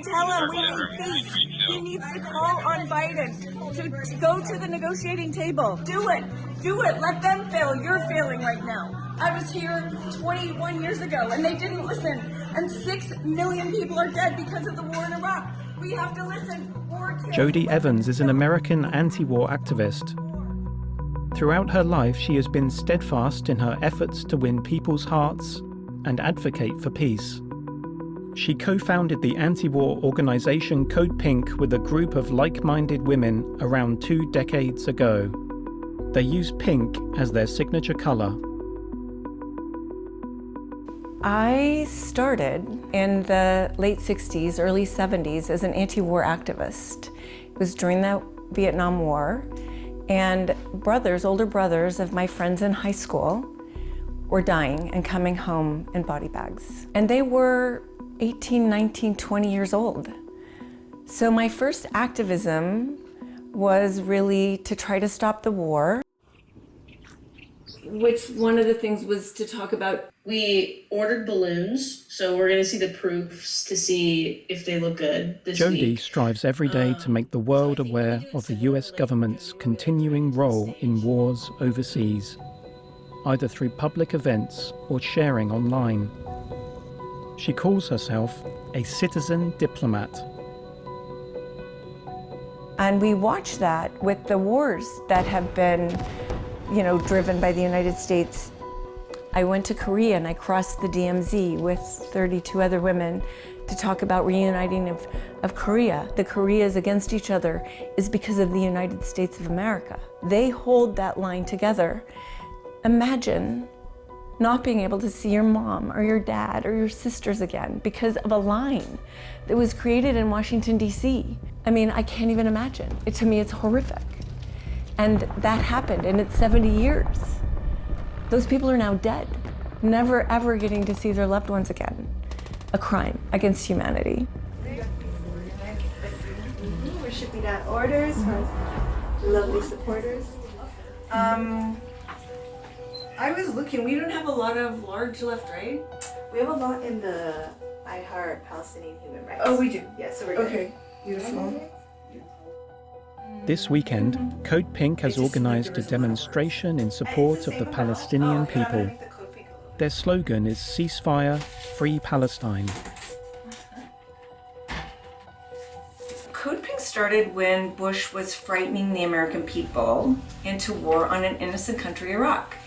to tell him we need peace. He needs to call on Biden to go to the negotiating table. Do it. Do it. Let them fail. You're failing right now. I was here 21 years ago and they didn't listen. And 6 million people are dead because of the war in Iraq. We have to listen. Jodie Evans is an American anti-war activist. Throughout her life, she has been steadfast in her efforts to win people's hearts and advocate for peace. She co-founded the anti-war organization Code Pink with a group of like-minded women around 2 decades ago. They use pink as their signature color. I started in the late 60s, early 70s as an anti-war activist. It was during the Vietnam War, and older brothers of my friends in high school were dying and coming home in body bags. And they were 18, 19, 20 years old. So my first activism was really to try to stop the war. Which one of the things was to talk about. We ordered balloons, so we're going to see the proofs to see if they look good this Jodie week. strives every day to make the world aware of the US government's continuing role in wars overseas, either through public events or sharing online. She calls herself a citizen diplomat. And we watch that with the wars that have been driven by the United States. I went to Korea and I crossed the DMZ with 32 other women to talk about reuniting of Korea. The Koreas against each other is because of the United States of America. They hold that line together. Imagine not being able to see your mom or your dad or your sisters again because of a line that was created in Washington, D.C. I mean, I can't even imagine. To me, it's horrific. And that happened, and it's 70 years. Those people are now dead, never ever getting to see their loved ones again. A crime against humanity. We're shipping out orders for lovely supporters. I was looking, we don't have a lot of large left, right? We have a lot in the I Heart Palestinian Human Rights. Oh, we do? Yeah, so we're good. Okay, beautiful. This weekend, Code Pink has organized a demonstration in support of the Palestinian people. Their slogan is Ceasefire, Free Palestine. Code Pink started when Bush was frightening the American people into war on an innocent country, Iraq.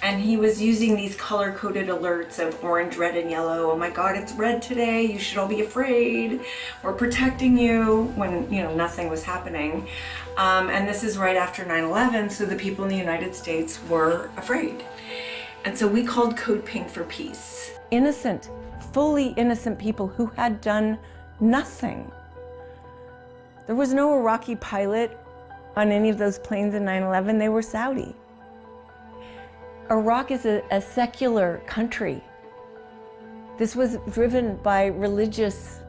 And he was using these color-coded alerts of orange, red, and yellow. Oh my God, it's red today. You should all be afraid. We're protecting you, when nothing was happening. And this is right after 9/11, so the people in the United States were afraid. And so we called Code Pink for peace. Innocent, fully innocent people who had done nothing. There was no Iraqi pilot on any of those planes in 9/11. They were Saudi. Iraq is a secular country. This was driven by religious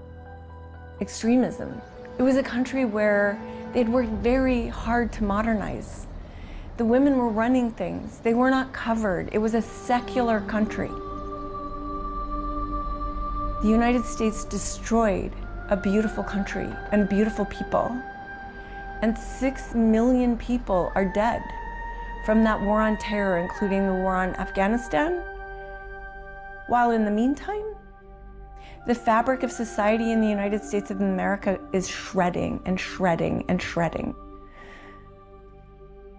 extremism. It was a country where they'd worked very hard to modernize. The women were running things. They were not covered. It was a secular country. The United States destroyed a beautiful country and beautiful people. And 6 million people are dead from that war on terror, including the war on Afghanistan. While in the meantime, the fabric of society in the United States of America is shredding and shredding and shredding.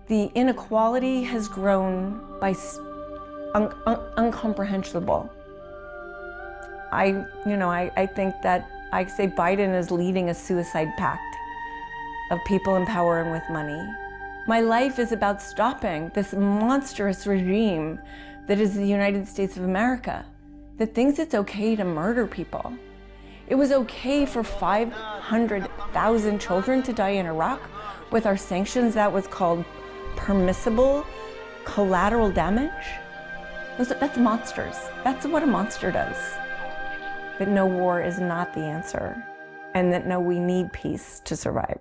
The inequality has grown by incomprehensible. I think that I say Biden is leading a suicide pact of people in power and with money. My life is about stopping this monstrous regime that is the United States of America, that thinks it's okay to murder people. It was okay for 500,000 children to die in Iraq. With our sanctions, that was called permissible collateral damage. That's monsters. That's what a monster does. That no war is not the answer, and that we need peace to survive.